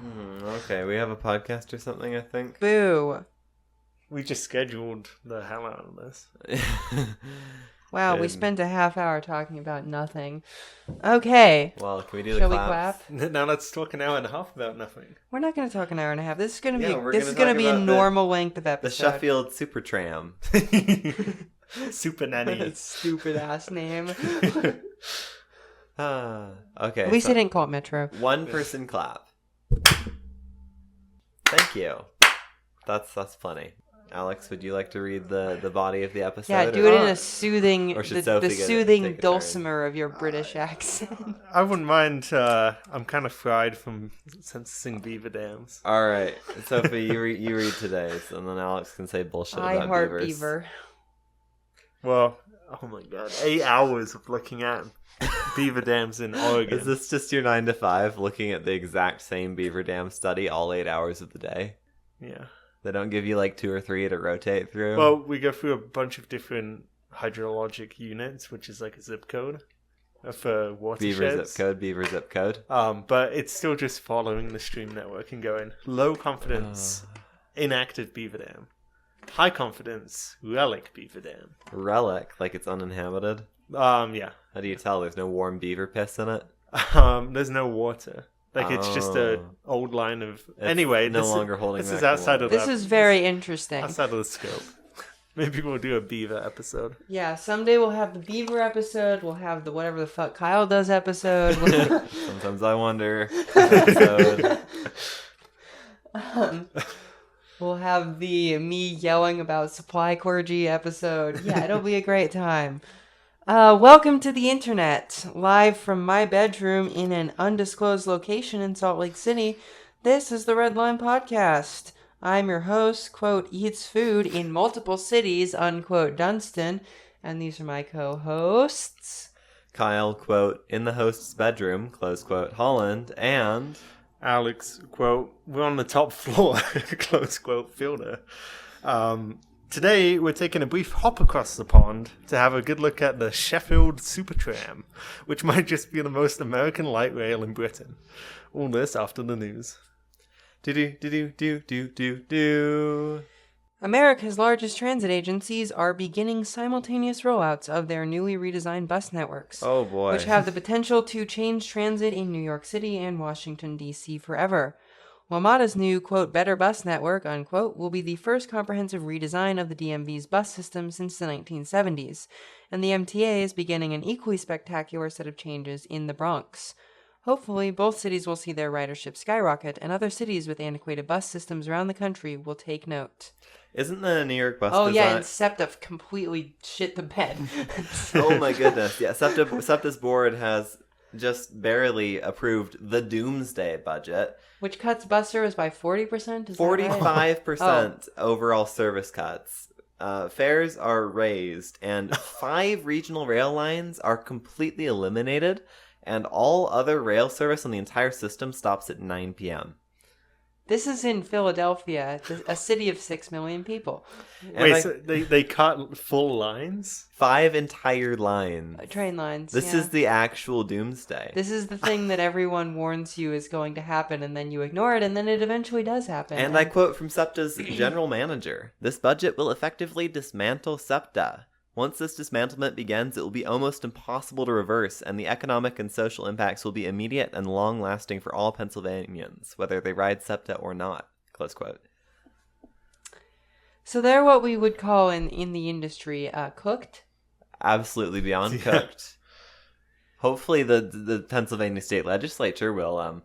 Okay, we have a podcast or something, I think. Boo. We just scheduled the hell out of this. Wow, we spent a half hour talking about nothing. Okay. Well, can we do the Shall we claps? clap? Now let's talk an hour and a half about nothing. We're not going to talk an hour and a half. This is going to Yeah, we're be this gonna is going to talk be a about normal length of The episode. Sheffield Supertram. Super nanny. Stupid ass name. Okay. At least they didn't call it Metro. One person clap. Thank you. That's funny. Alex, would you like to read the body of the episode? Yeah, do it in a soothing, or should the Sophie soothing take a turn? dulcimer of your British accent. I wouldn't mind. I'm kind of fried from censusing beaver dams. All right, Sophie, you read today's, and then Alex can say bullshit I about heart beavers. beaver. Well, oh my god, 8 hours of looking at beaver dams in Oregon. Is this just your 9 to 5, looking at the exact same beaver dam study all 8 hours of the day? Yeah. They don't give you like 2 or 3 to rotate through? Well, we go through a bunch of different hydrologic units, which is like a zip code for watersheds. Beaver zip code. But it's still just following the stream network and going low confidence, inactive beaver dam. High confidence, relic beaver dam. Relic, like it's uninhabited? Yeah. How do you tell? There's no warm beaver piss in it? There's no water. Like, it's just a old line of... It's anyway, no longer holding this back is the outside water. of This is very interesting. outside of the scope. Maybe we'll do a beaver episode. Yeah, someday we'll have the beaver episode. We'll have the whatever the fuck Kyle does episode. Sometimes I wonder. Episode. We'll have the me yelling about supply clergy episode. Yeah, it'll be a great time. Welcome to the internet, live from my bedroom in an undisclosed location in Salt Lake City. This is the Red Line Podcast. I'm your host, quote, eats food in multiple cities, unquote, Dunstan. And these are my co-hosts. Kyle, quote, in the host's bedroom, close quote, Holland, and... Alex, quote, we're on the top floor, close quote, Fielder. Today, we're taking a brief hop across the pond to have a good look at the Sheffield Supertram, which might just be the most American light rail in Britain. All this after the news. Do. America's largest transit agencies are beginning simultaneous rollouts of their newly redesigned bus networks. Oh boy. Which have the potential to change transit in New York City and Washington, D.C. forever. WMATA's new, quote, better bus network, unquote, will be the first comprehensive redesign of the DMV's bus system since the 1970s, and the MTA is beginning an equally spectacular set of changes in the Bronx. Hopefully, both cities will see their ridership skyrocket, and other cities with antiquated bus systems around the country will take note. Isn't the New York bus Oh, design... yeah, and SEPTA completely shit the bed. Oh my goodness, yeah. SEPTA's board has just barely approved the doomsday budget. Which cuts bus service by 40%? Is that right? 45% overall service cuts. Fares are raised, and 5 regional rail lines are completely eliminated, and all other rail service on the entire system stops at 9 p.m. This is in Philadelphia, a city of 6 million people. Wait, so they cut full lines? 5 entire lines. Train lines. This yeah. is the actual doomsday. This is the thing that everyone warns you is going to happen, and then you ignore it, and then it eventually does happen. And I quote from SEPTA's general manager, "This budget will effectively dismantle SEPTA. Once this dismantlement begins, it will be almost impossible to reverse, and the economic and social impacts will be immediate and long-lasting for all Pennsylvanians, whether they ride SEPTA or not." Close quote. So they're what we would call in the industry cooked. Absolutely beyond cooked. Hopefully the Pennsylvania state legislature will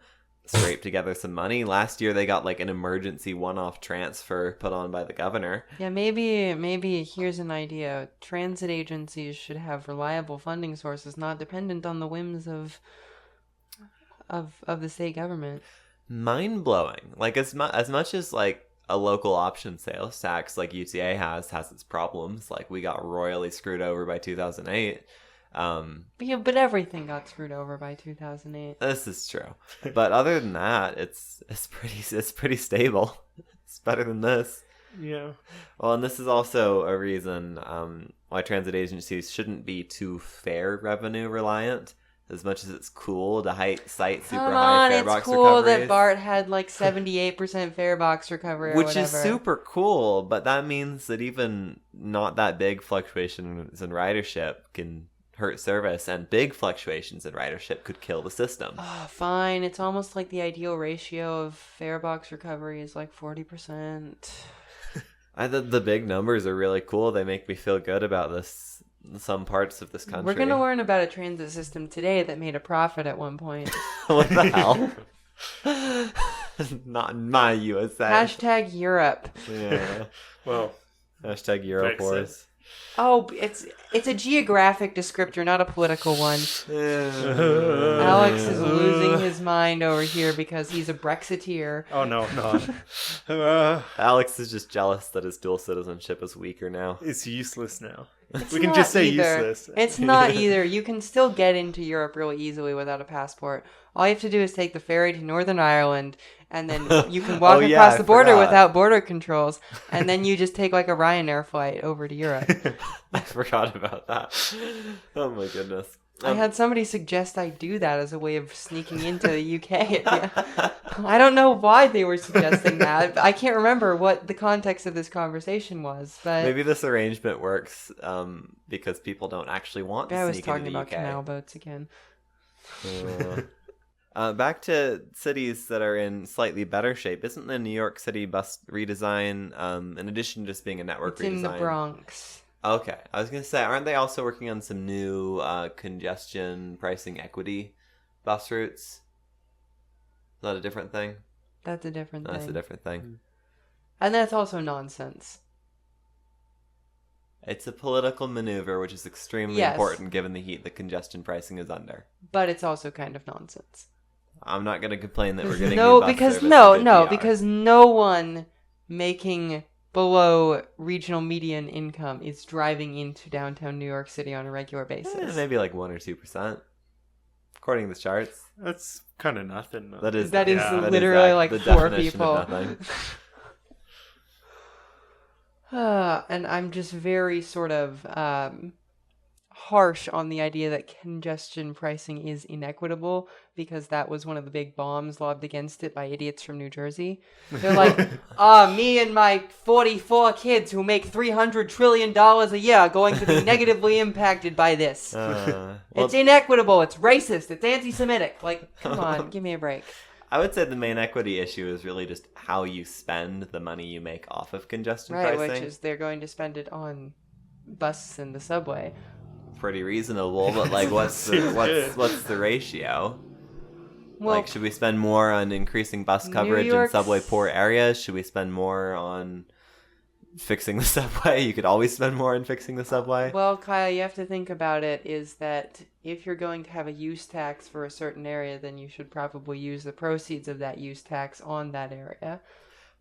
scrape together some money. Last year they got like an emergency one-off transfer put on by the governor. Yeah, maybe here's an idea. Transit agencies should have reliable funding sources, not dependent on the whims of the state government. Mind-blowing. Like as much as like a local option sales tax like UTA has its problems. Like we got royally screwed over by 2008. But everything got screwed over by 2008. This is true. But other than that, it's pretty stable. It's better than this. Yeah. Well, and this is also a reason why transit agencies shouldn't be too fare revenue reliant. as much as it's cool to cite super Come high on, fare it's box cool recoveries. that Bart had like 78% fare box recovery or Which whatever. is super cool, but that means that even not that big fluctuations in ridership can hurt service, and big fluctuations in ridership could kill the system. Oh, fine. It's almost like the ideal ratio of fare box recovery is like 40%. The big numbers are really cool. They make me feel good about this. Some parts of this country. We're going to learn about a transit system today that made a profit at one point. What the hell? Not in my USA. Hashtag Europe. Yeah. Well, Hashtag Europors. Oh, it's a geographic descriptor, not a political one. Yeah. Alex is losing his mind over here because he's a Brexiteer. oh no, I'm not. Alex is just jealous that his dual citizenship is weaker now. It's useless now. It's We can not just say either. useless. It's not either. You can still get into Europe really easily without a passport. All you have to do is take the ferry to Northern Ireland, and then you can walk across the border without border controls, and then you just take like a Ryanair flight over to Europe. I forgot about that. Oh my goodness. I had somebody suggest I do that as a way of sneaking into the UK. I don't know why they were suggesting that. I can't remember what the context of this conversation was, but Maybe this arrangement works because people don't actually want to I was sneak talking into the about UK. canal boats again. Back to cities that are in slightly better shape. Isn't the New York City bus redesign, in addition to just being a network It's redesign? in the Bronx. Okay. I was going to say, aren't they also working on some new congestion pricing equity bus routes? Is that a different thing? That's a different thing. That's a different thing. And that's also nonsense. It's a political maneuver, which is extremely Yes. important given the heat that congestion pricing is under. But it's also kind of nonsense. I'm not going to complain that we're getting No, new bus because service no, and good no, PR. because no one making below regional median income is driving into downtown New York City on a regular basis. Maybe like 1 or 2%, according to the charts. That's kind of nothing. Though. That is literally like the 4 definition people. of nothing. And I'm just very sort of harsh on the idea that congestion pricing is inequitable, because that was one of the big bombs lobbed against it by idiots from New Jersey. They're like, me and my 44 kids who make $300 trillion a year are going to be negatively impacted by this. It's inequitable, it's racist, it's anti-Semitic. Like, come on, give me a break. I would say the main equity issue is really just how you spend the money you make off of congestion Right, pricing. which is they're going to spend it on buses and the subway. Pretty reasonable, but like, what's the ratio? Well, Like, should we spend more on increasing bus coverage in York's- subway poor areas? Should we spend more on fixing the subway? You could always spend more on fixing the subway. Well, Kyle, you have to think about it is that if you're going to have a use tax for a certain area, then you should probably use the proceeds of that use tax on that area.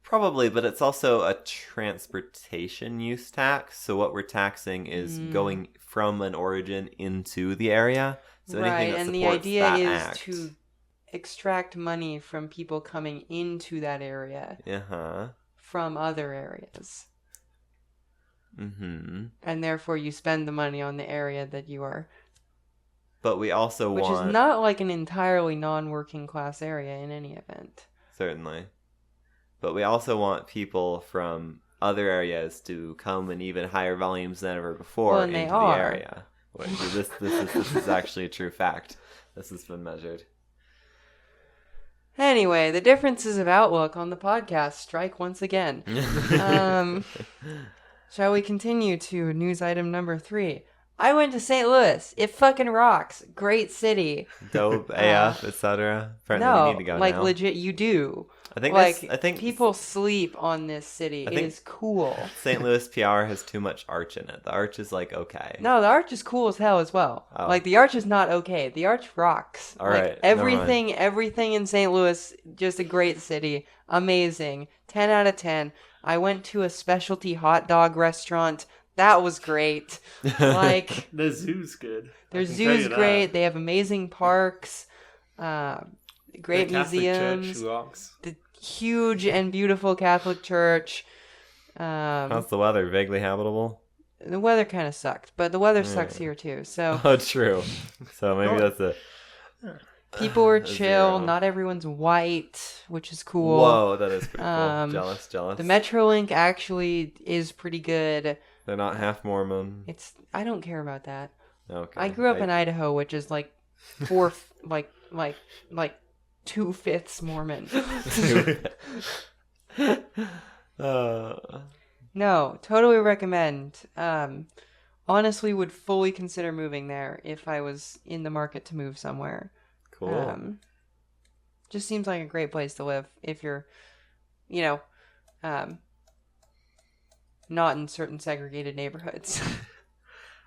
Probably, but it's also a transportation use tax. So what we're taxing is going from an origin into the area. So anything Right, that and the supports idea that is act. to extract money from people coming into that area Uh-huh. from other areas. Mm-hmm. And therefore you spend the money on the area that you are, But we also which want... is not like an entirely non-working class area in any event. Certainly. But we also want people from other areas to come in even higher volumes than ever before Well, and into they the are. area. This is actually a true fact. This has been measured. Anyway, the differences of outlook on the podcast strike once again. Shall we continue to news item number 3? I went to St. Louis. It fucking rocks. Great city. Dope, AF, etc. Apparently No, we need to go like now. legit, you do. I think Like, I think people sleep on this city. I It think- is cool. St. Louis PR has too much arch in it. The arch is like okay. No, the arch is cool as hell as well. Oh. Like, the arch is not okay. The arch rocks. All Like, right, never mind. everything in St. Louis, just a great city. Amazing. 10 out of 10. I went to a specialty hot dog restaurant. That was great. Like, The zoo's good. their I can tell zoo's you that. great. They have amazing parks. Great The Catholic museums. Church rocks. The huge and beautiful Catholic Church. How's the weather? Vaguely habitable? The weather kind of sucked, but the weather sucks here too. So Oh, true. So maybe that's it. People are A chill. 0. Not everyone's white, which is cool. Whoa, that is pretty cool. Jealous. The Metrolink actually is pretty good. They're not half Mormon. I don't care about that. Okay. I grew up in Idaho, which is like 2/5 Mormon. No, totally recommend. Honestly, would fully consider moving there if I was in the market to move somewhere. Cool. Just seems like a great place to live if you're, not in certain segregated neighborhoods.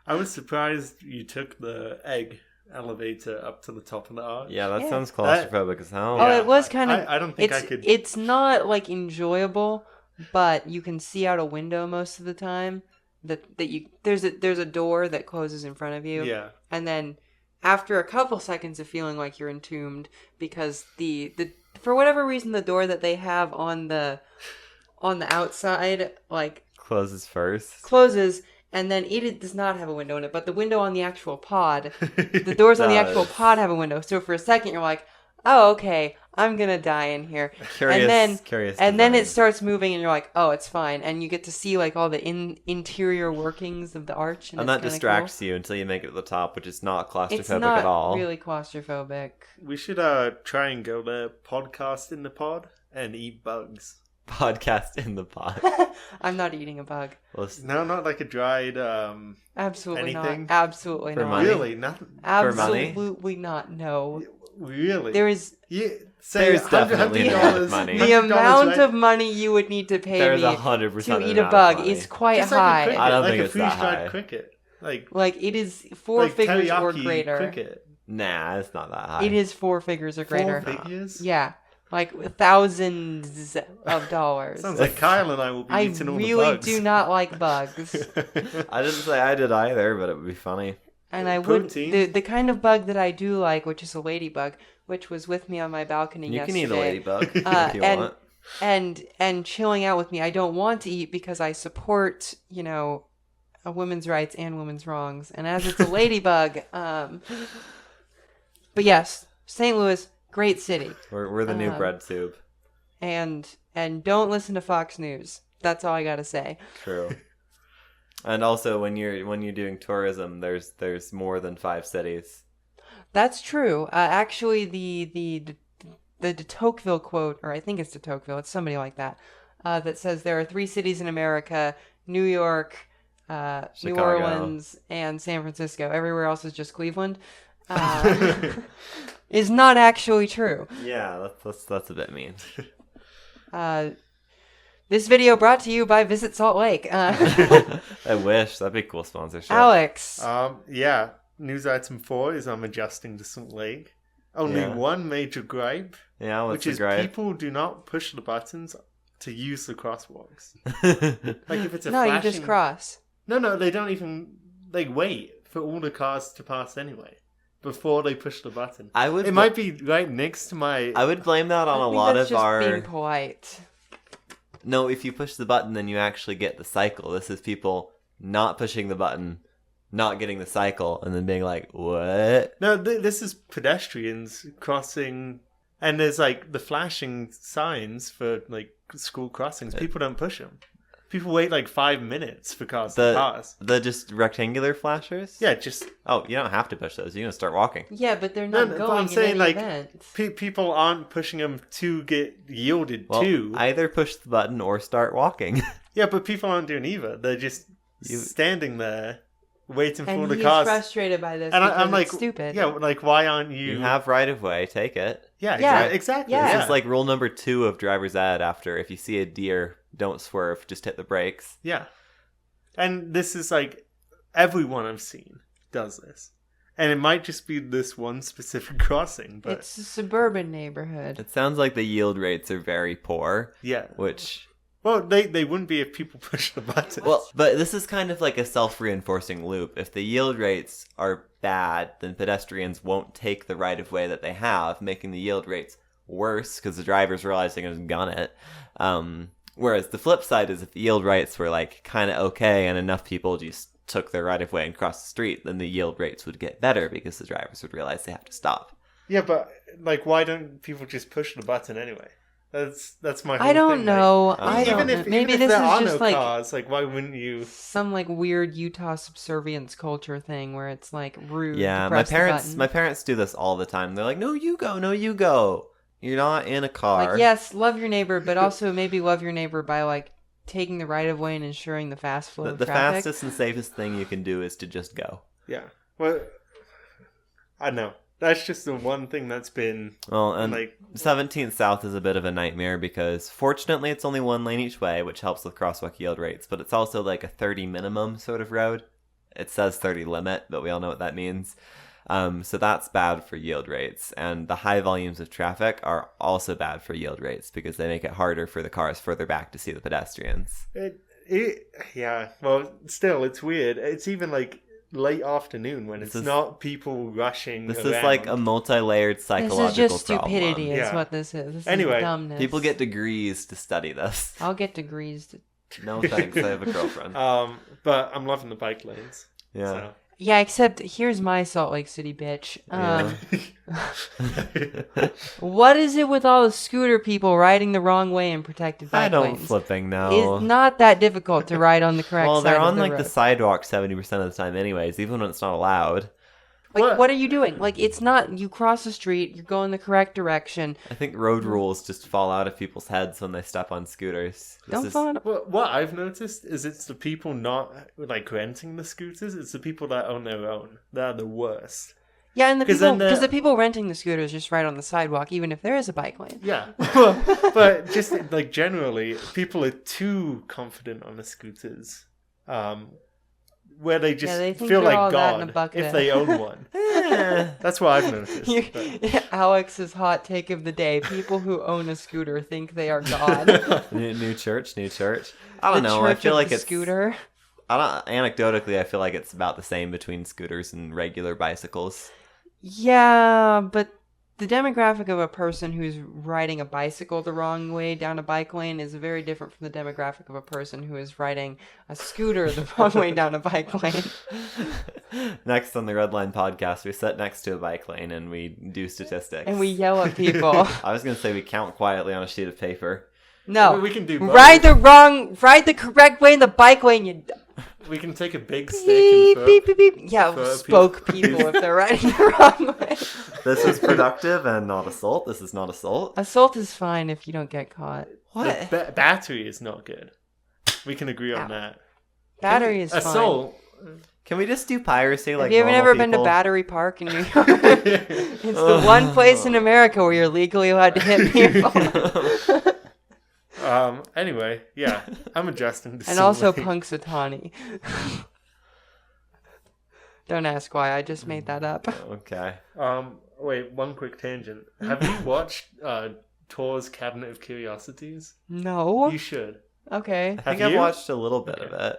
I was surprised you took the egg elevator up to the top of the arch. Yeah, that sounds claustrophobic as hell. Oh, it was kind of. I don't think I could. It's not like enjoyable, but you can see out a window most of the time. There's a door that closes in front of you. Yeah. And then after a couple seconds of feeling like you're entombed, because the for whatever reason the door that they have on the outside closes. And then it does not have a window in it, but the window on the actual pod, the doors on the actual pod have a window. So for a second, you're like, "Oh, okay, I'm gonna die in here." Curious. And then it starts moving, and you're like, "Oh, it's fine." And you get to see like all the interior workings of the arch, and that distracts you until you make it to the top, which is not claustrophobic it's not at all. Really claustrophobic. We should try and go there, podcast in the pod, and eat bugs. Podcast in the pod. I'm not eating a bug. No, not like a dried Absolutely anything? not. Absolutely For not. money? Really? Nothing. Absolutely not. No. Really? There is There's definitely $100 money. the amount of money you would need to pay There's me 100% to eat a bug is quite Just like high. a cricket, I don't like think a it's that high. freeze-dried cricket. Like it is four like figures or teriyaki greater. Cricket. Nah, it's not that high. It is 4 figures or greater. 4 figures? Yeah. Like thousands of dollars. Sounds like Kyle and I will be I eating all the really bugs. do not like bugs. I didn't say I did either, but it would be funny. And I would Protein. the kind of bug that I do like, which is a ladybug, which was with me on my balcony You yesterday. can eat a ladybug if you want. And chilling out with me. I don't want to eat because I support, a women's rights and women's wrongs. And as it's a ladybug, but yes, St. Louis, great city. We're the new bread soup. And don't listen to Fox News. That's all I gotta say. True. And also, when you're doing tourism, there's more than 5 cities. That's true. Actually, the de Tocqueville quote, or I think it's de Tocqueville, it's somebody like that, that says there are 3 cities in America: New York, New Chicago. Orleans, and San Francisco. Everywhere else is just Cleveland. Is not actually true. Yeah, that's a bit mean. This video brought to you by Visit Salt Lake. I wish. That'd be a cool sponsorship. Alex. Yeah. News item 4 is I'm adjusting to Salt Lake. Only one major gripe, Yeah, what's which the is gripe? people do not push the buttons to use the crosswalks. Like if it's a No, flashing... you just cross. No, they don't even... They wait for all the cars to pass anyway before they push the button. It might be right next to my... I would blame that on I a think lot that's of just our... being polite. No, if you push the button, then you actually get the cycle. This is people not pushing the button, not getting the cycle, and then being like, what? No, this is pedestrians crossing, and there's like the flashing signs for like school crossings. People don't push them. People wait like 5 minutes for cars to pass. The just rectangular flashers? Yeah, just... Oh, you don't have to push those. You can start walking. Yeah, but they're not going but I'm saying in any like event. people aren't pushing them to get yielded Well, to. either push the button or start walking. Yeah, but people aren't doing either. They're just standing there waiting for the he's cars. frustrated by this And because I'm like, it's stupid. Yeah, like why aren't you? You have right of way. Take it. Yeah, exactly. Yeah. This is like rule number 2 of driver's ed. After if you see a deer, don't swerve. Just hit the brakes. Yeah. And this is like everyone I've seen does this. And it might just be this one specific crossing, but It's a suburban neighborhood. It sounds like the yield rates are very poor. yeah. Which, Well, they wouldn't be if people push the buttons. well, but this is kind of like a self-reinforcing loop. If the yield rates are bad, then pedestrians won't take the right of way that they have, making the yield rates worse because the driver's realizing to gun it. Whereas the flip side is if the yield rates were like kind of okay and enough people just took their right of way and crossed the street, then the yield rates would get better because the drivers would realize they have to stop. Yeah, but like, why don't people just push the button anyway? That's my whole I don't thing, know. like, I don't know. Maybe even if this there is are just no like cars, like, why wouldn't you? some like weird Utah subservience culture thing where it's like rude Yeah, to my press the parents button. my parents do this all the time. They're like, "No, you go. No, you go. You're not in a car." Like, yes, love your neighbor, but also maybe love your neighbor by like taking the right of way and ensuring the fast flow of The traffic. fastest and safest thing you can do is to just go. Yeah. Well, I don't know. That's just the one thing that's been Well, and like. 17th South is a bit of a nightmare because fortunately it's only one lane each way, which helps with crosswalk yield rates, but it's also like a 30 minimum sort of road. It says 30 limit, but we all know what that means. So that's bad for yield rates, and the high volumes of traffic are also bad for yield rates because they make it harder for the cars further back to see the pedestrians. Yeah. Well, still, it's weird. It's even like late afternoon when it's not people rushing. This around. is like a multi-layered psychological This is just problem. stupidity, is Yeah. what this is. This Anyway, is dumbness. People get degrees to study this. I'll get degrees. No thanks, I have a girlfriend. But I'm loving the bike lanes. Yeah. So. Yeah, except here's my Salt Lake City bitch. What is it with all the scooter people riding the wrong way in protected bike I don't lanes? flipping know. It's not that difficult to ride on the correct Well, side they're on of the like road. the sidewalk 70% of the time anyways, even when it's not allowed. Like, what are you doing? Like, it's not, you cross the street, you're going the correct direction. I think road rules just fall out of people's heads when they step on scooters. Don't fall out. Well, what I've noticed is it's the people not like renting the scooters. It's the people that own their own. They're the worst. Yeah, and the 'Cause people, then the- because the people renting the scooters just ride on the sidewalk, even if there is a bike lane. Yeah, but just like generally, people are too confident on the scooters, where they just they think feel they're all like that in a God bucket. if they own one. That's what I've noticed. but- Alex's hot take of the day: people who own a scooter think they are God. New church. I don't know. I Church feel of like the it's scooter. anecdotally, I feel like it's about the same between scooters and regular bicycles. Yeah, but the demographic of a person who's riding a bicycle the wrong way down a bike lane is very different from the demographic of a person who is riding a scooter the wrong way down a bike lane. Next on the Red Line podcast, we sit next to a bike lane and we do statistics. And we yell at people. I was going to say we count quietly on a sheet of paper. No. We can do both. Ride the correct way in the bike lane, you We can take a big stick beep, and beep, beep, beep. Yeah, throw spoke people if they're riding the wrong way. This is productive and not assault. This is not assault. Assault is fine if you don't get caught. What? the battery is not good. We can agree on Ow. that. Battery is fine. Assault. Can we just do piracy like Have you normal ever been to people? Battery Park in New York? It's the one place in America where you're legally allowed to hit people. Anyway, yeah, I'm adjusting. To And also something. Punxsutawney. Don't ask why, I just made that up. Okay. Wait, one quick tangent. Have you watched Tor's Cabinet of Curiosities? No? You should. Okay. I think Have I've you? watched a little bit of it.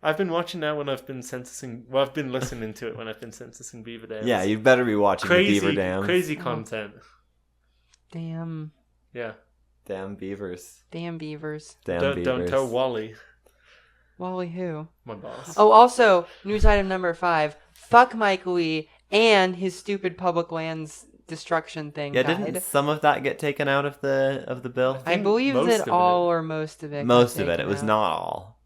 I've been watching that when I've been censusing. Well, I've been listening to it when I've been censusing beaver dams. Yeah, you'd better be watching the crazy, beaver dams. crazy content. Damn. Yeah. Damn beavers. Damn beavers. Damn Don't beavers. tell Wally, Wally who? my boss. Oh, also, news item number 5. Fuck Mike Lee and his stupid public lands destruction thing Yeah, died. didn't some of that get taken out of the bill? I think believe most that of it. all or most of it. got Most of it. taken It was out. not all.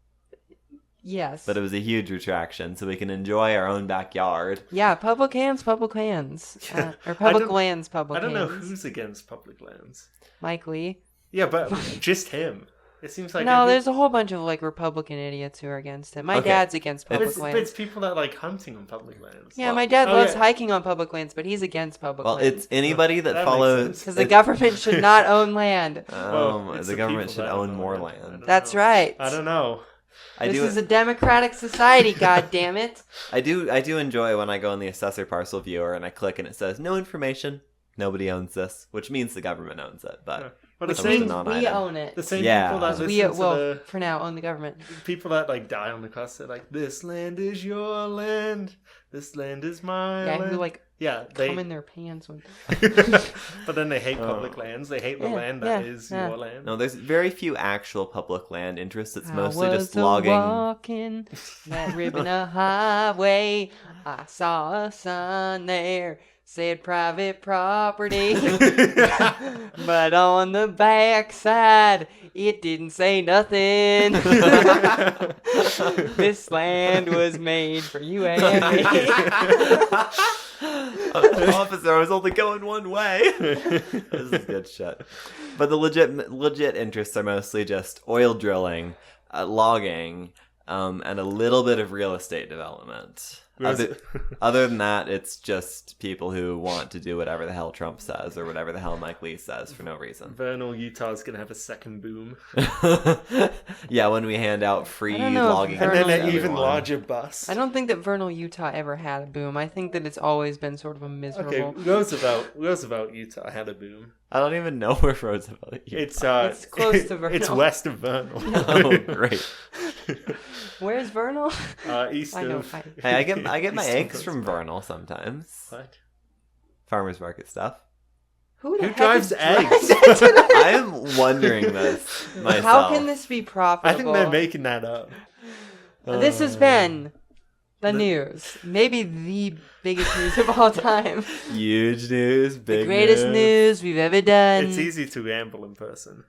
Yes. But it was a huge retraction, so we can enjoy our own backyard. Yeah, public hands. Or I public don't- lands, public I don't know hands. who's against public lands. Mike Lee. Yeah, but just him. It seems like No, there's a whole bunch of like Republican idiots who are against it. My Okay. dad's against public But lands. it's people that like hunting on public lands. Yeah, my dad Oh, loves yeah. hiking on public lands, but he's against public Well, lands. it's anybody that That makes follows. sense. Because the government should not own land. Well, it's The the government people should that own own more land. I land. don't That's know. right. I don't know. I This do. is a democratic society, God damn it. I do enjoy when I go in the assessor parcel viewer and I click and it says no information. Nobody owns this, which means the government owns it. But But the Which That was a means non-item. we own it. the same Yeah. people that Because listen We to will, the for now, own the government. people that like die on the cross, they're like, "This land is your land. This land is my Yeah, land." who like yeah, they. come in their pants when. But then they hate public lands. They hate the Yeah, land that yeah, is yeah. your land. no, there's very few actual public land interests. It's I mostly was just logging. walking that ribbon of highway. I saw a sign there said private property. But on the backside, it didn't say nothing. This land was made for you and me. Officer, I was only going one way. This is good shit. But the legit interests are mostly just oil drilling, logging, and a little bit of real estate development. Other than that, it's just people who want to do whatever the hell Trump says or whatever the hell Mike Lee says for no reason. Vernal, Utah's going to have a second boom. Yeah, when we hand out free I don't know if logging. And then Vernal- an even everyone. larger bust. I don't think that Vernal, Utah ever had a boom. I think that it's always been sort of a miserable... Okay, Roosevelt, Utah had a boom. I don't even know where Roosevelt is. It's close to Vernal. It's west of Vernal. Oh, great. Where's Vernal? East I know. of... Hey, I get my Eastern eggs Coast. from Vernal sometimes. What? Farmers market stuff. Who Who heck drives is eggs? I'm wondering this myself. How can this be profitable? I think they're making that up. This has been the news. Maybe the biggest news of all time. Huge news, big The greatest news we've ever done. It's easy to ramble in person.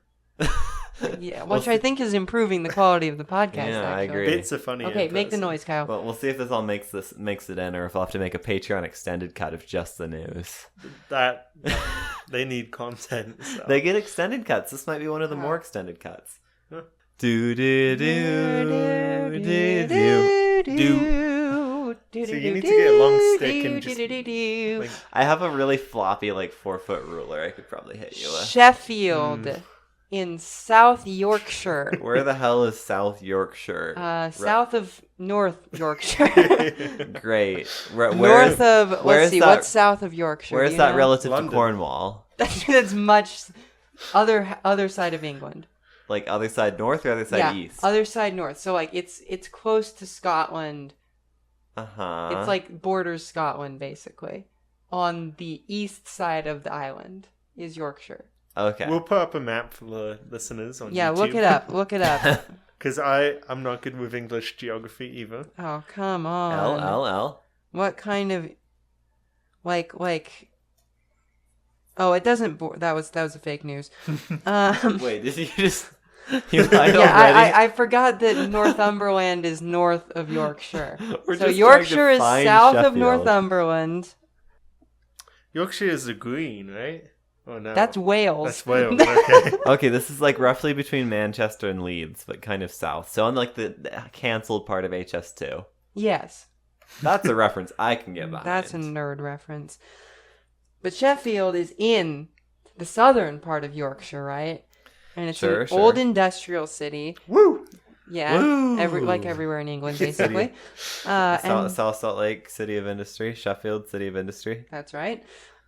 Yeah, which I think is improving the quality of the podcast. Yeah, I actually. agree. Bits are funny. Okay, in make the person. noise, Kyle. Well, we'll see if this all makes it in, or if I'll have to make a Patreon extended cut of just the news. That they need content. So. They get extended cuts. This might be one of the more extended cuts. Huh. Do do do do do do. So you need to get a long stick and just, like, I have a really floppy, like 4-foot ruler. I could probably hit you with. Sheffield in South Yorkshire. Where the hell is South Yorkshire? South of North Yorkshire. Great. North of, where let's is see, that- what's south of Yorkshire? Where Do is you that know? relative London. to Cornwall? That's much other side of England. Like other side north or other side Yeah, east? other side north. So like it's close to Scotland. Uh-huh. It's like borders Scotland basically. On the east side of the island is Yorkshire. Okay. We'll put up a map for the listeners on Yeah, YouTube. look it up. Look it up. Because I'm not good with English geography either. Oh, come on. L. What kind of like Oh, it doesn't that was a fake news. Wait, did you just... You lied Yeah, already? I forgot that Northumberland is north of Yorkshire. We're So just Yorkshire trying to is find south of Sheffield. Northumberland. Yorkshire is the green, right? Oh no. That's Wales. That's Wales, okay. Okay, this is like roughly between Manchester and Leeds, but kind of south. So on like the cancelled part of HS2. Yes. That's a reference I can get behind. That's a nerd reference. But Sheffield is in the southern part of Yorkshire, right? And it's Sure, an sure. old industrial city. Woo! Yeah, Woo! like everywhere in England, basically. And South Salt Lake, City of Industry. Sheffield, City of Industry. that's right.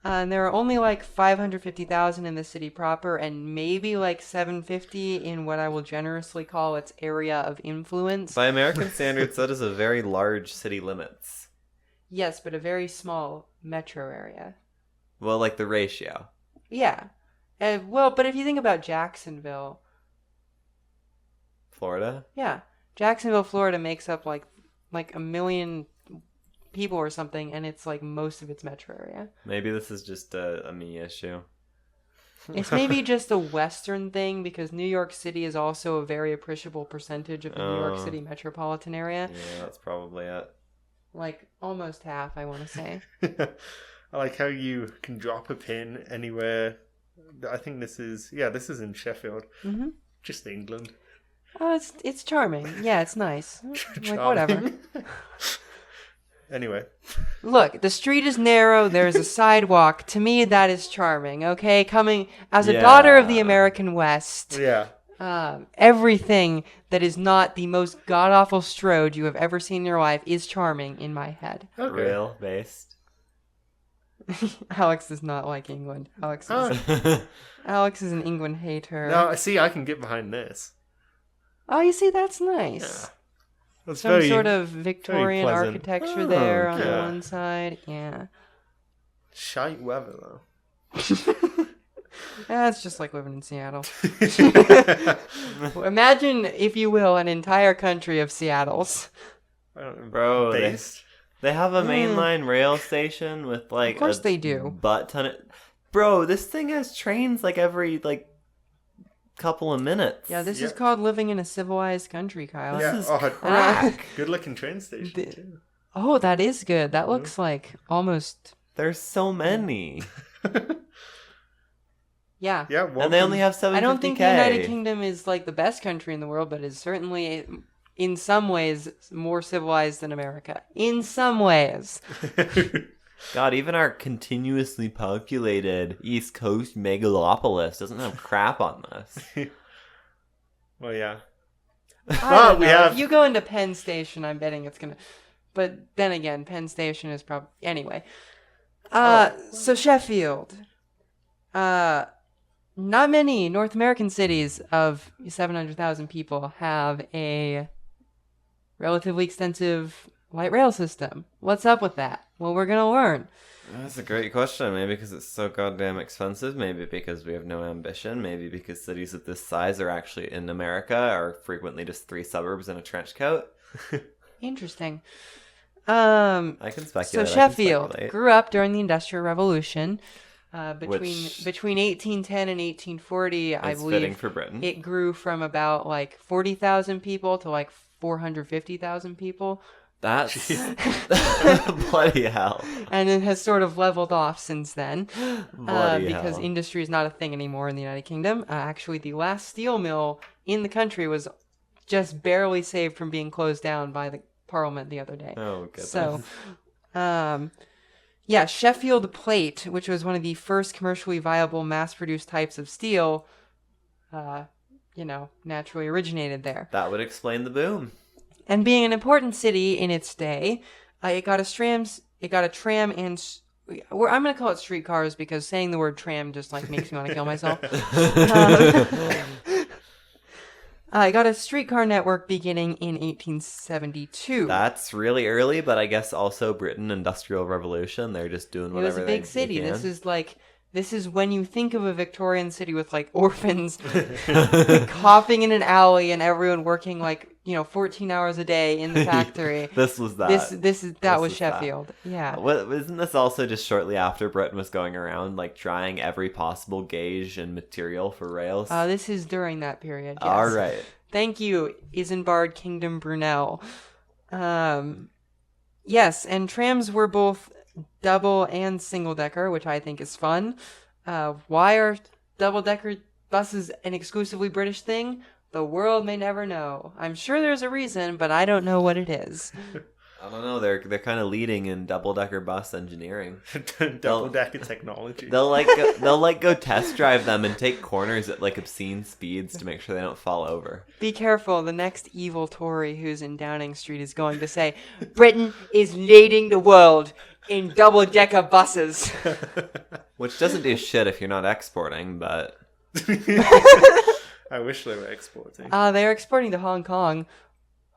And there are only like 550,000 in the city proper, and maybe like 750 in what I will generously call its area of influence. By American standards, that is a very large city limits. Yes, but a very small metro area. Well, like the ratio. Yeah. Well, but if you think about Jacksonville, Florida? yeah, Jacksonville, Florida makes up like 1 million people or something, and it's like most of its metro area. Maybe this is just a me issue. It's maybe just a Western thing because New York City is also a very appreciable percentage of the New York Oh. City metropolitan area. Yeah, that's probably it. Like almost half, I want to say. I like how you can drop a pin anywhere. I think this is in Sheffield. Mm-hmm. Just England. Oh, it's charming. Yeah, it's nice. Like Charming. whatever. Anyway. Look, the street is narrow. There's a sidewalk. To me, that is charming. Okay, coming as a daughter of the Yeah. American West. Yeah. Everything that is not the most god awful strode you have ever seen in your life is charming in my head. Okay. Real based. Alex does not like England. Alex is an England hater. Now, see, I can get behind this. Oh, you see, that's nice. That's Some sort of Victorian pleasant. architecture Oh, there on the yeah. one side. Yeah. shite weather, though. It's just like living in Seattle. Imagine, if you will, an entire country of Seattles. Bro, based. They have a mainline rail station with like Of course a they do. butt ton of... Bro, this thing has trains like every like couple of minutes. Yeah, this is called living in a civilized country, Kyle. This Yeah. is crack. Good looking train station too. Oh, that is good. That looks like almost... There's so many. Yeah. Yeah, And they only have 750K. I don't think the United Kingdom is like the best country in the world, but is certainly in some ways more civilized than America. In some ways. God, even our continuously populated East Coast megalopolis doesn't have crap on this. Well, yeah. I don't we know. have- If you go into Penn Station, I'm betting it's gonna... But then again, Penn Station is probably... Anyway. So Sheffield. Not many North American cities of 700,000 people have a relatively extensive light rail system. What's up with that? Well, we're gonna learn. That's a great question. Maybe because it's so goddamn expensive. Maybe because we have no ambition. Maybe because cities of this size are actually in America are frequently just 3 suburbs in a trench coat. Interesting. I can speculate. So Sheffield grew up during the Industrial Revolution. Between Which- 1810 and 1840, I It's fitting believe for Britain. it grew from about like 40,000 people to like 450,000 people, That's bloody hell. and it has sort of leveled off since then Bloody because hell. industry is not a thing anymore in the United Kingdom. Actually, the last steel mill in the country was just barely saved from being closed down by the Parliament the other day. Oh goodness. So, yeah, Sheffield plate, which was one of the first commercially viable mass-produced types of steel, naturally originated there. That would explain the boom. And being an important city in its day, it got a tram, and I'm going to call it streetcars because saying the word tram just like makes me want to kill myself. It got a streetcar network beginning in 1872. That's really early, but I guess also Britain Industrial Revolution. They're just doing It was whatever a big they city. can. This is when you think of a Victorian city with like orphans coughing in an alley and everyone working 14 hours a day in the factory. This was that. That was was Sheffield. that. Yeah. Isn't this also just shortly after Britain was going around trying every possible gauge and material for rails? This is during that period. Yes. All right. Thank you, Isambard Kingdom Brunel. Yes, and trams were both double and single decker, which I think is fun. Why are double decker buses an exclusively British thing? The world may never know. I'm sure there's a reason, but I don't know what it is. I don't know. They're kind of leading in double decker bus engineering. Double decker technology. They'll go test drive them and take corners at obscene speeds to make sure they don't fall over. Be careful. The next evil Tory who's in Downing Street is going to say, Britain is leading the world in double-decker buses. Which doesn't do shit if you're not exporting, but... I wish they were exporting. They're exporting to Hong Kong.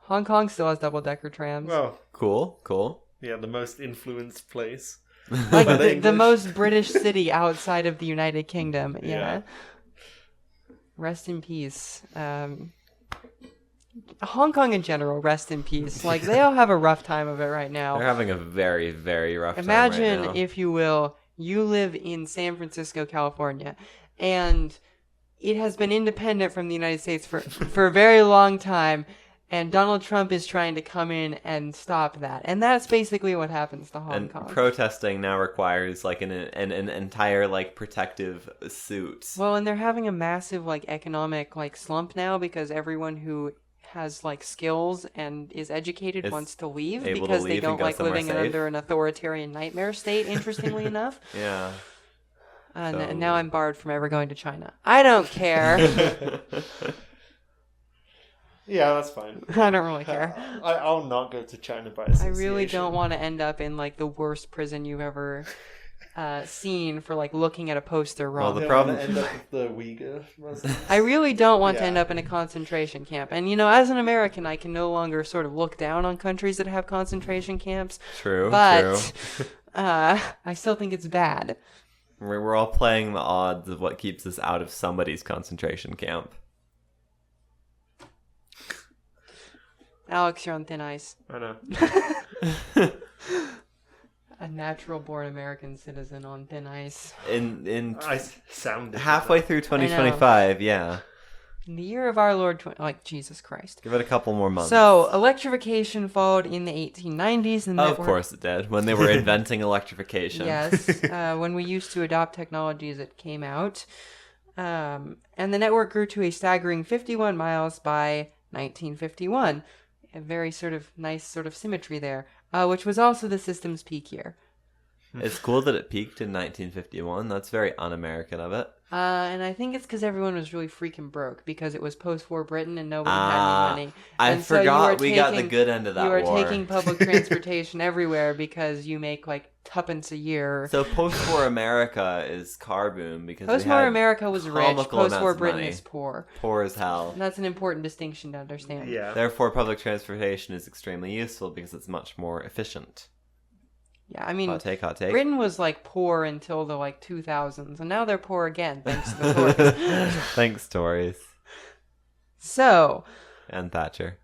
Hong Kong still has double-decker trams. Well, Cool. yeah, the most influenced place. Like By the the English. most British city outside of the United Kingdom. Yeah. Yeah. Rest in peace. Hong Kong in general, rest in peace. They all have a rough time of it right now. They're having a very, very rough Imagine, time right now. if you will, you live in San Francisco, California, and it has been independent from the United States for a very long time, and Donald Trump is trying to come in and stop that. And that's basically what happens to Hong And Kong. protesting now requires an entire protective suit. Well, and they're having a massive economic slump now because everyone who has skills and is educated Is wants to leave able to because they leave and don't go like somewhere living safe. under an authoritarian nightmare state, interestingly enough. Yeah. And So- now I'm barred from ever going to China. I don't care. Yeah, that's fine. I don't really care. I'll not go to China by I association. really don't want to end up in the worst prison you've ever seen for looking at a poster Well, wrong. the I problem- want to end up with the Uyghur Muslims. I really don't want to Yeah. end up in a concentration camp. And, as an American, I can no longer sort of look down on countries that have concentration camps. True, But true. I still think it's bad. We're all playing the odds of what keeps us out of somebody's concentration camp. Alex, you're on thin ice. I know. A natural-born American citizen on thin ice. In I sounded halfway through 2025, yeah. In the year of our Lord, Jesus Christ. Give it a couple more months. So, electrification followed in the 1890s. And of course it did, when they were inventing electrification. Yes, when we used to adopt technology as it came out. And the network grew to a staggering 51 miles by 1951. A very nice symmetry there, which was also the system's peak year. It's cool that it peaked in 1951. That's very un-American of it. And I think it's because everyone was really freaking broke because it was post-war Britain and nobody had any money. I forgot we got the good end of that war. You were taking public transportation everywhere because you make like tuppence a year. So post-war America is car boom because post-war America was rich. Post-war Britain is poor. Poor as hell. And that's an important distinction to understand. Yeah. Therefore, public transportation is extremely useful because it's much more efficient. Yeah, I mean, hot take. Britain was like poor until the 2000s, and now they're poor again thanks to the Tories. Thanks, Tories. So. And Thatcher.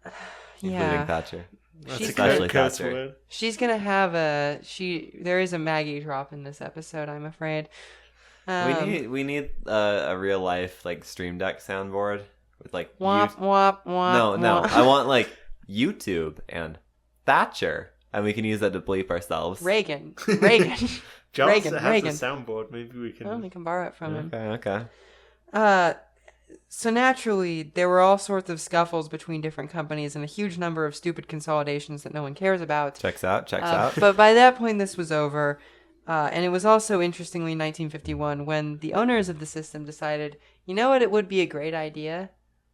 Yeah. Including Thatcher. Especially Thatcher. She's gonna have there is a Maggie drop in this episode, I'm afraid. We need a real life Stream Deck soundboard with womp womp womp. No. I want YouTube and Thatcher. And we can use that to bleep ourselves. Reagan. Johnson has a soundboard. Maybe we can... Well, we can borrow it from him. Okay. So naturally, there were all sorts of scuffles between different companies and a huge number of stupid consolidations that no one cares about. Checks out. But by that point, this was over. And it was also, interestingly, 1951 when the owners of the system decided, you know what, it would be a great idea?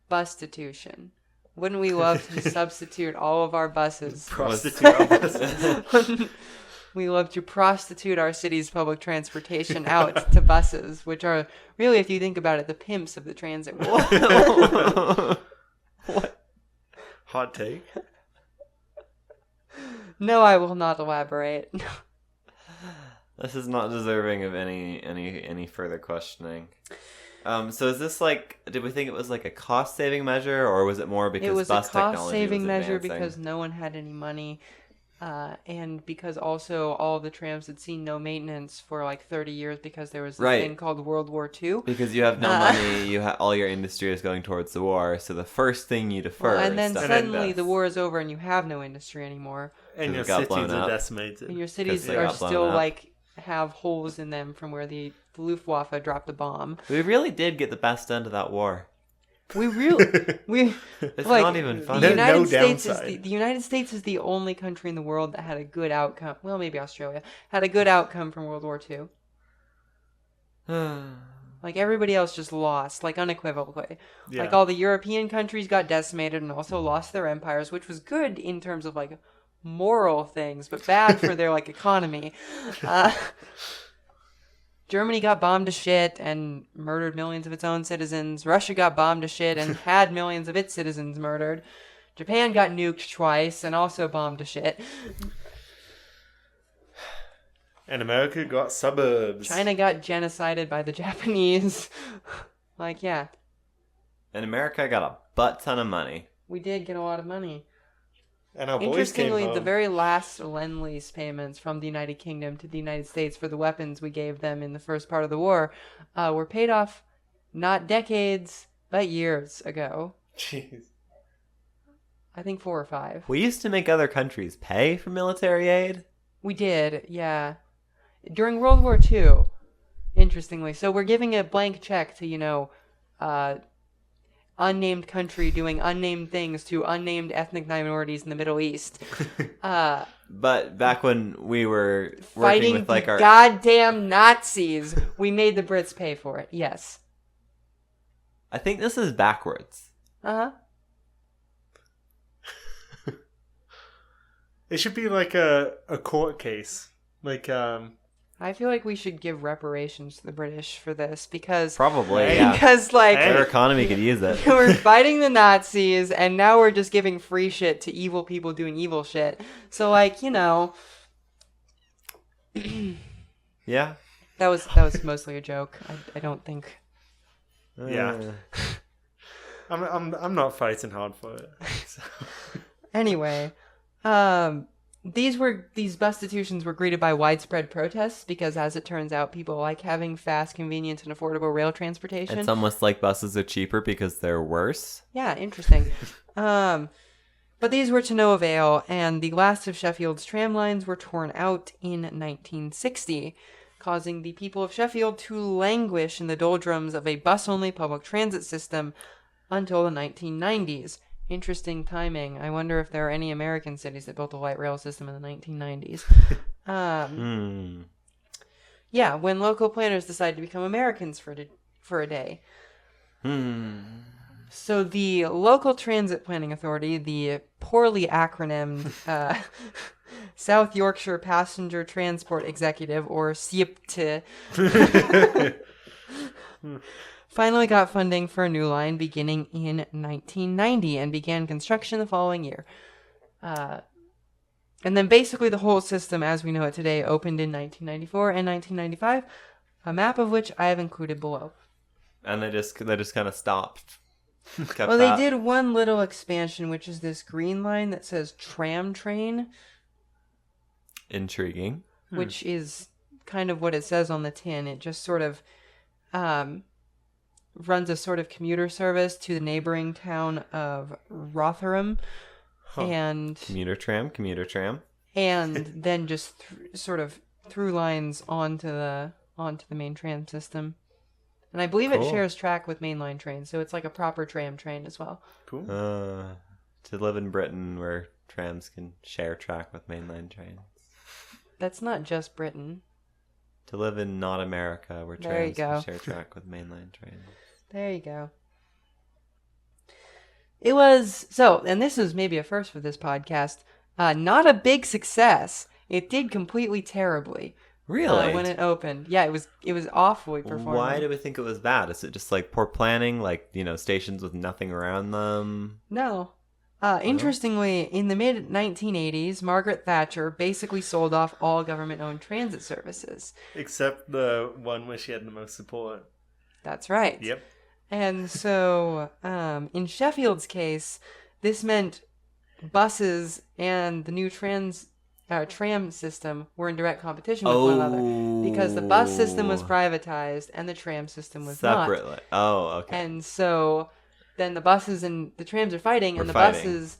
Bustitution. Wouldn't we love to substitute all of our buses? Prostitute our buses. We love to prostitute our city's public transportation out to buses, which are really, if you think about it, the pimps of the transit world. What? Hot take. No, I will not elaborate. This is not deserving of any further questioning. So is this did we think it was a cost-saving measure, or was it more because bus technology was advancing? It was a cost-saving measure because no one had any money, and because also all of the trams had seen no maintenance for 30 years because there was this thing called World War II. Because you have no money, all your industry is going towards the war, so the first thing you defer and then suddenly the war is over and you have no industry anymore. And your cities are decimated. And your cities are still have holes in them from where the Luftwaffe dropped a bomb. We really did get the best end of that war. We it's not even funny. The United States is the only country in the world that had a good outcome. Well, maybe Australia had a good outcome from World War II. Everybody else just lost, unequivocally. Yeah. All the European countries got decimated and also lost their empires, which was good in terms of moral things, but bad for their economy. Germany got bombed to shit and murdered millions of its own citizens. Russia got bombed to shit and had millions of its citizens murdered. Japan got nuked twice and also bombed to shit. And America got suburbs. China got genocided by the Japanese. Yeah. And America got a butt ton of money. We did get a lot of money. And our boys came Interestingly, home. the very last Lend-Lease payments from the United Kingdom to the United States for the weapons we gave them in the first part of the war were paid off not decades, but years ago. Jeez. I think 4 or 5. We used to make other countries pay for military aid. We did, yeah. During World War II, interestingly. So we're giving a blank check to, unnamed country doing unnamed things to unnamed ethnic minorities in the Middle East. But back when we were fighting working with our goddamn Nazis, we made the Brits pay for it. Yes. I think this is backwards. Uh-huh. It should be a court case. I feel like we should give reparations to the British for this because... Probably, yeah. Because, their economy could use it. We're fighting the Nazis, and now we're just giving free shit to evil people doing evil shit. So, Yeah. That was mostly a joke. I don't think... Yeah. I'm not fighting hard for it. So. Anyway, these bus institutions were greeted by widespread protests because, as it turns out, people like having fast, convenient, and affordable rail transportation. It's almost like buses are cheaper because they're worse. Yeah, interesting. But these were to no avail, and the last of Sheffield's tram lines were torn out in 1960, causing the people of Sheffield to languish in the doldrums of a bus-only public transit system until the 1990s. Interesting timing. I wonder if there are any American cities that built a light rail system in the 1990s. Yeah, when local planners decided to become Americans for a day. So the local transit planning authority, the poorly acronymed South Yorkshire Passenger Transport Executive, or SIPT, finally got funding for a new line beginning in 1990 and began construction the following year. And then basically the whole system as we know it today opened in 1994 and 1995, a map of which I have included below. And they just kind of stopped. Well, they did one little expansion, which is this green line that says Tram train. Intriguing. Which is kind of what it says on the tin. It just sort of runs a sort of commuter service to the neighboring town of Rotherham. And commuter tram. And then just sort of through lines onto the main tram system. And I believe it shares track with mainline trains, so it's like a proper tram train as well. Cool. To live in Britain where trams can share track with mainline trains. That's not just Britain. To live in not America where trams can share track with mainline trains. There you go. It was, so, and this is maybe a first for this podcast, not a big success. It did completely terribly. Really? When it opened. Yeah, it was awfully performing. Why do we think it was bad? Is it just like poor planning, like, stations with nothing around them? No. Interestingly, in the mid-1980s, Margaret Thatcher basically sold off all government-owned transit services. Except the one where she had the most support. That's right. Yep. And so, in Sheffield's case, this meant buses and the new tram system were in direct competition with one another because the bus system was privatized and the tram system was separately. Not. Oh, okay. And so then the buses and the trams are fighting, and the buses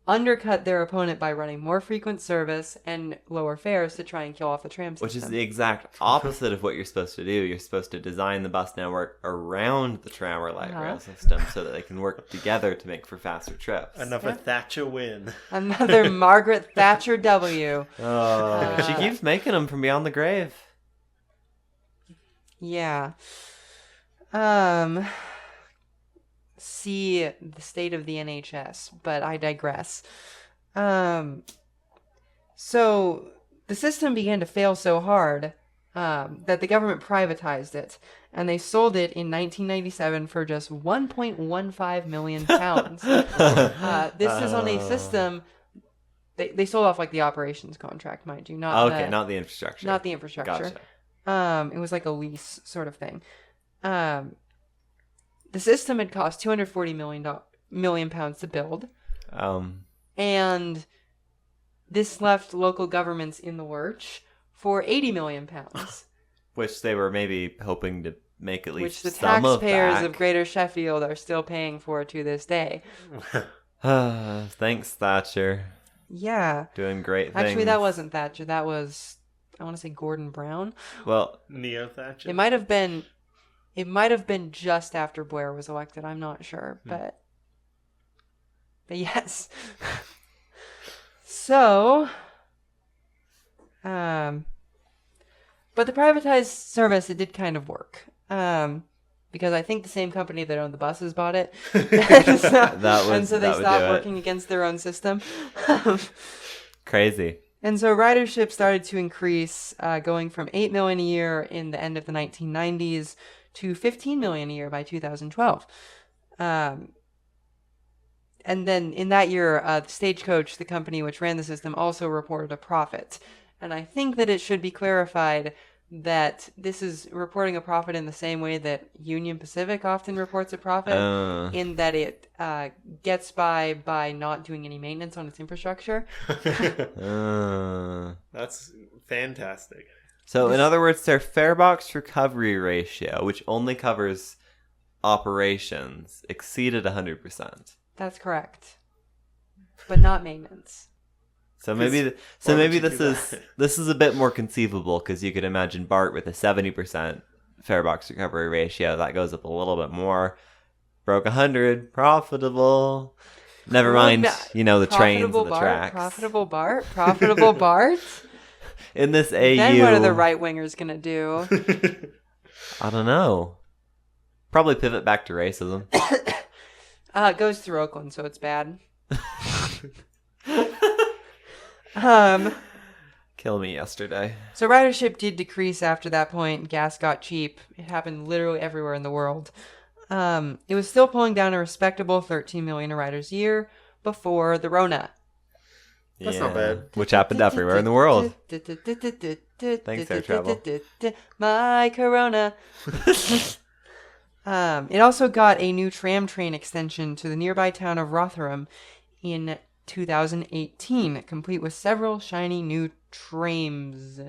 undercut their opponent by running more frequent service and lower fares to try and kill off the tram system. Which is the exact opposite of what you're supposed to do. You're supposed to design the bus network around the tram or light rail system so that they can work together to make for faster trips. Another Thatcher win. Another Margaret Thatcher W. Oh, she keeps making them from beyond the grave. Yeah. See the state of the NHS, but I digress. So the system began to fail so hard that the government privatized it, and they sold it in 1997 for just £1.15 million. This is on a system. They sold off like the operations contract, mind you, not the infrastructure. Not the infrastructure. Gotcha. It was like a lease sort of thing. The system had cost £240 million to build. And this left local governments in the lurch for £80 million. Which they were maybe hoping to make at least which the some taxpayers of Greater Sheffield are still paying for to this day. Thanks, Thatcher. Yeah. Doing great things. Actually, that wasn't Thatcher. That was, I want to say, Gordon Brown. Well, Neo Thatcher. It might have been just after Blair was elected. I'm not sure, but yes. So, but the privatized service, it did kind of work. Because I think the same company that owned the buses bought it. And so they stopped working against their own system. Crazy. And so ridership started to increase, going from 8 million a year in the end of the 1990s to 15 million a year by 2012. And then in that year, the Stagecoach, the company which ran the system, also reported a profit. And I think that it should be clarified that this is reporting a profit in the same way that Union Pacific often reports a profit, in that it gets by not doing any maintenance on its infrastructure. That's fantastic. So, in other words, their farebox recovery ratio, which only covers operations, exceeded 100%. That's correct. But not maintenance. So maybe this is a bit more conceivable, because you could imagine BART with a 70% farebox recovery ratio. That goes up a little bit more. Broke 100, profitable. Never mind, the trains and the tracks. Profitable BART. In this AU, then what are the right wingers gonna do? I don't know. Probably pivot back to racism. It goes through Oakland, so it's bad. Kill me yesterday. So ridership did decrease after that point. Gas got cheap. It happened literally everywhere in the world. It was still pulling down a respectable 13 million riders a year before the Rona. That's not bad. Which happened everywhere in the world. Thanks, air travel. My Corona. It also got a new tram train extension to the nearby town of Rotherham in 2018, complete with several shiny new trams.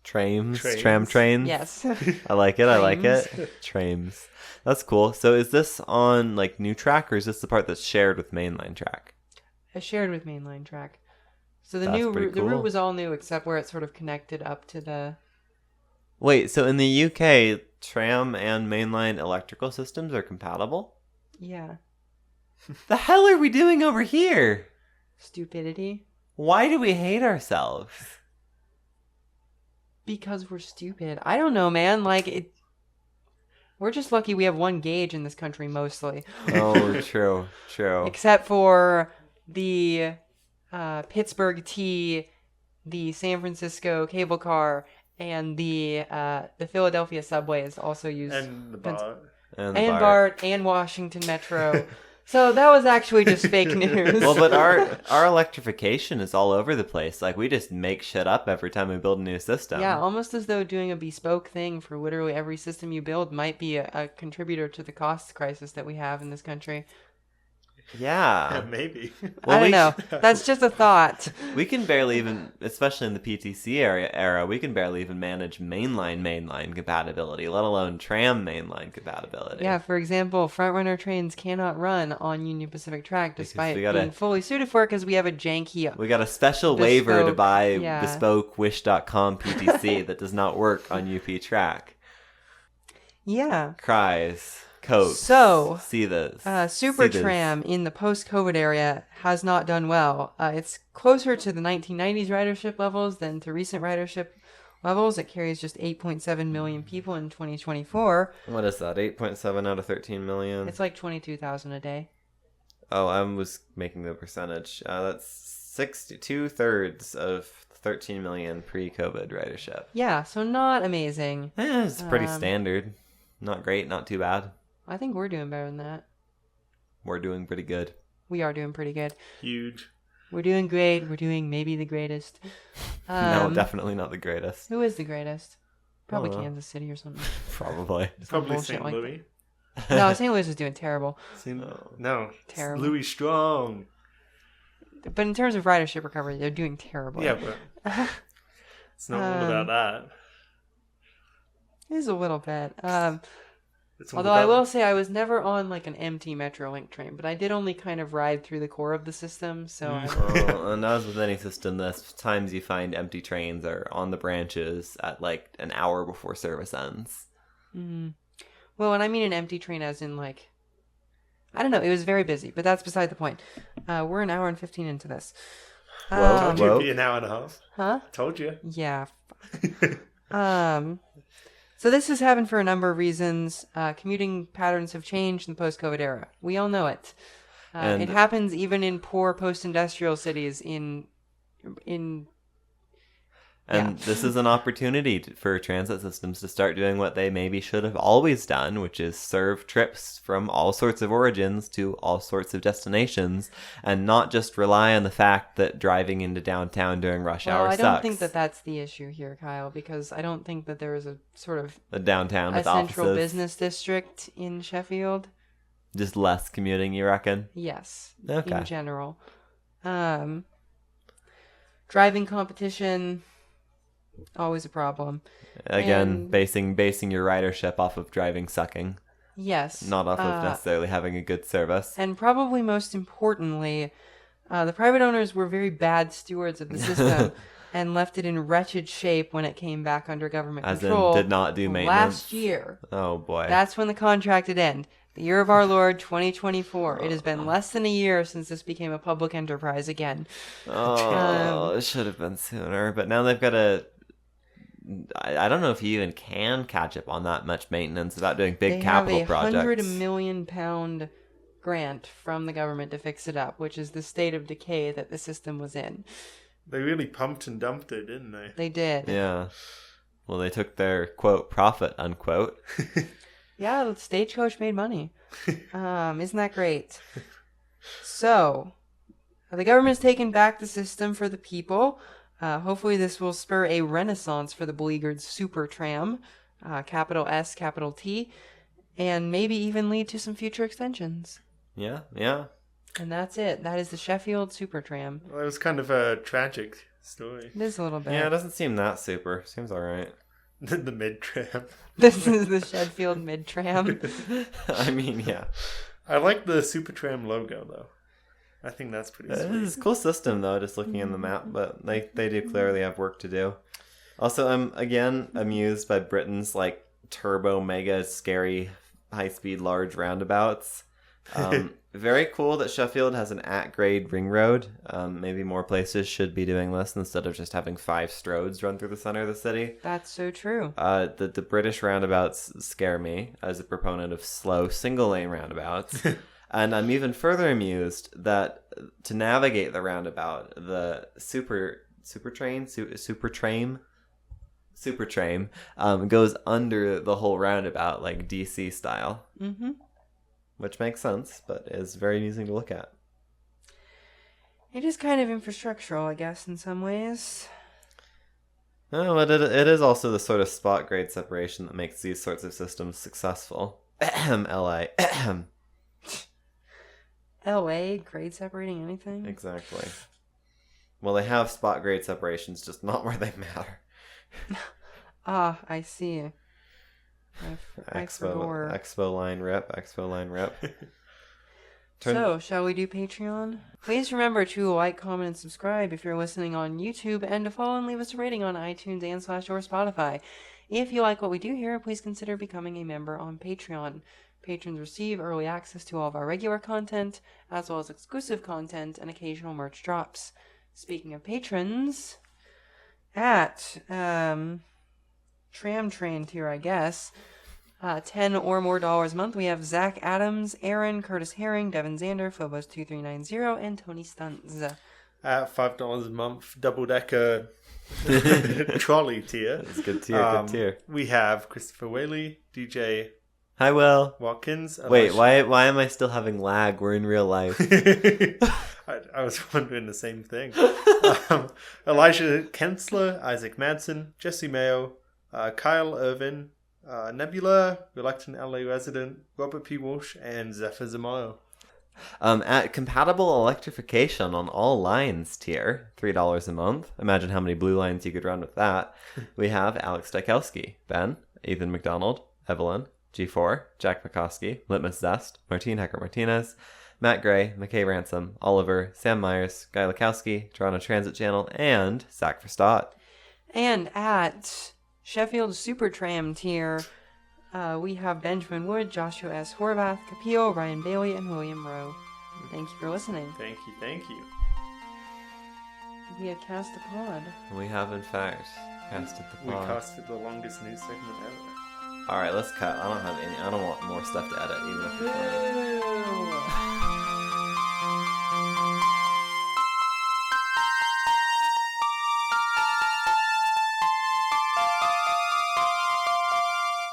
Tram trains? Yes. I like it. Trams. That's cool. So is this on new track, or is this the part that's shared with mainline track? Shared with mainline track. So the That's new pretty route, the cool. route was all new except where it sort of connected up to the... Wait, so in the UK, tram and mainline electrical systems are compatible? Yeah. The hell are we doing over here? Stupidity. Why do we hate ourselves? Because we're stupid. I don't know, man. We're just lucky we have one gauge in this country, mostly. Oh, true. Except for the Pittsburgh T, the San Francisco cable car, and the Philadelphia subways also use... And the BART. And BART and Washington Metro. So that was actually just fake news. Well, but our electrification is all over the place. We just make shit up every time we build a new system. Yeah, almost as though doing a bespoke thing for literally every system you build might be a contributor to the cost crisis that we have in this country. Yeah. Maybe. I don't know. That's just a thought. We can barely even, especially in the PTC era, we can barely even manage mainline compatibility, let alone tram mainline compatibility. Yeah, for example, frontrunner trains cannot run on Union Pacific track despite being fully suited for it because we have a janky... We got a special waiver to buy bespoke wish.com PTC that does not work on UP track. Yeah. Cries. Coke. So, see this. Supertram in the post-COVID area has not done well. It's closer to the 1990s ridership levels than to recent ridership levels. It carries just 8.7 million people in 2024. What is that? 8.7 out of 13 million? It's 22,000 a day. Oh, I was making the percentage. That's 2/3 of 13 million pre-COVID ridership. Yeah, so not amazing. It's pretty standard. Not great, not too bad. I think we're doing better than that. We're doing pretty good. We are doing pretty good. Huge. We're doing great. We're doing maybe the greatest. No, definitely not the greatest. Who is the greatest? Probably Kansas City or something. Probably. Probably St. Louis. No, St. Louis is doing terrible. No. Terrible. Louis Strong. But in terms of ridership recovery, they're doing terrible. Yeah, but it's not all about that. It is a little bit. Although I will say I was never on an empty Metrolink train, but I did only kind of ride through the core of the system, so... And as with any system, the times you find empty trains are on the branches at an hour before service ends. Mm-hmm. Well, and I mean an empty train as in I don't know, it was very busy, but that's beside the point. We're an hour and 15 into this. Told you it'd be an hour and a half. Huh? Told you. Yeah. So this has happened for a number of reasons. Commuting patterns have changed in the post-COVID era. We all know it. It happens even in poor post-industrial cities in And this is an opportunity for transit systems to start doing what they maybe should have always done, which is serve trips from all sorts of origins to all sorts of destinations, and not just rely on the fact that driving into downtown during rush hour I sucks. don't think that that's the issue here, Kyle, because I don't think that there is a sort of A downtown with central offices. business district in Sheffield. Just less commuting, you reckon? Yes, Okay. in general. Driving competition, always a problem. Again, And- basing your ridership off of driving sucking, Yes. not off of necessarily having a good service. And probably most importantly, the private owners were very bad stewards of the system and left it in wretched shape when it came back under government As control. in, did not do maintenance. Last year. Oh boy. That's when the contract would end. The year of our Lord, 2024. It has been less than a year since this became a public enterprise again. Oh, it should have been sooner. But now they've got to. I don't know if you even can catch up on that much maintenance without doing big capital projects. They have a £100 million grant from the government to fix it up, which is the state of decay that the system was in. They really pumped and dumped it, didn't they? They did. Yeah. Well, they took their, quote, profit, unquote. Yeah, the Stagecoach made money. Isn't that great? So, the government's taken back the system for the people. Hopefully this will spur a renaissance for the beleaguered Supertram, capital S, capital T, and maybe even lead to some future extensions. Yeah. And that's it. That is the Sheffield Supertram. Well, it was kind of a tragic story. It is a little bit. Yeah, it doesn't seem that super. Seems alright. The mid-tram. This is the Sheffield Mid-Tram. I mean, yeah. I like the Supertram logo, though. I think that's pretty It sweet. is a cool system, though, just looking in the map, but they do clearly have work to do. Also, I'm, again, amused by Britain's, like, turbo, mega, scary, high-speed, large roundabouts. Very cool that Sheffield has an at-grade ring road. Maybe more places should be doing this instead of just having 5 stroads run through the center of the city. That's so true. The British roundabouts scare me as a proponent of slow single-lane roundabouts. And I'm even further amused that to navigate the roundabout, the Supertram goes under the whole roundabout, like DC style. Mm-hmm. Which makes sense, but is very amusing to look at. It is kind of infrastructural, I guess, in some ways. Oh, but it is also the sort of spot grade separation that makes these sorts of systems successful. LA. LA, grade separating anything? Exactly. Well, they have spot grade separations, just not where they matter. Ah, I see. I forgot. Expo line rip. So, shall we do Patreon? Please remember to like, comment, and subscribe if you're listening on YouTube, and to follow and leave us a rating on iTunes and /or Spotify. If you like what we do here, please consider becoming a member on Patreon. Patrons receive early access to all of our regular content, as well as exclusive content and occasional merch drops. Speaking of patrons, at Tram Train tier, I guess, $10 or more a month, we have Zach Adams, Aaron, Curtis Herring, Devin Zander, Phobos2390, and Tony Stunts. At $5 a month, double-decker trolley tier. It's good tier, We have Christopher Whaley, DJ Hi, Will. Watkins. Wait, why am I still having lag? We're in real life. I was wondering the same thing. Elijah Kensler, Isaac Madsen, Jesse Mayo, Kyle Irvin, Nebula, Reluctant LA Resident, Robert P. Walsh, and Zephyr Zamayo. At compatible electrification on all lines tier, $3 a month. Imagine how many blue lines you could run with that. We have Alex Dykowski, Ben, Ethan McDonald, Evelyn, G4, Jack McCoskey, Litmus Zest, Martine Hecker-Martinez, Matt Gray, McKay Ransom, Oliver, Sam Myers, Guy Lukowski, Toronto Transit Channel, and Zach Verstott. And at Sheffield Supertram tier, we have Benjamin Wood, Joshua S. Horvath, Capillo, Ryan Bailey, and William Rowe. Thank you for listening. Thank you. We have cast a pod. We have, in fact, casted the We pod. casted the longest news segment ever. Alright, let's cut. I don't want more stuff to edit, even if it's funny. Boo!